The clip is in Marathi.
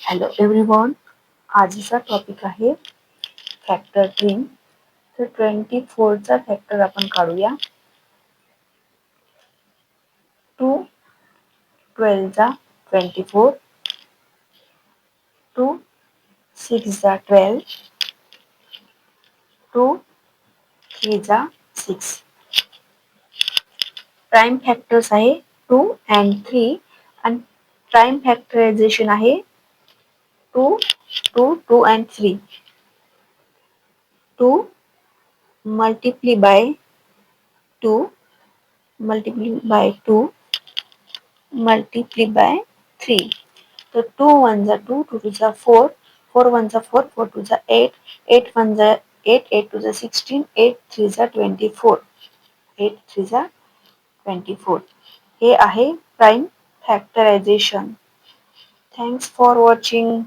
Hello everyone. आजचा टॉपिक आहे फॅक्टरिंग. तर 24चा फॅक्टर आपण काढूया. 2 12 जा 24, 2 6 जा 12, 2 3 जा 6. प्राइम फॅक्टर्स आहे 2 and 3 आणि प्राइम फॅक्टरायझेशन आहे 2 2 2 and 3. 2 multiply by 2 multiply by 2 multiply by 3. So 2 1s are 2, 2 2s are 4, 4 1s are 4, 4 2s are 8, 8 1s are 8, 8 2s are 16, 8 3s are 24, 8 3s are 24. हे आहे prime factorisation. Thanks for watching.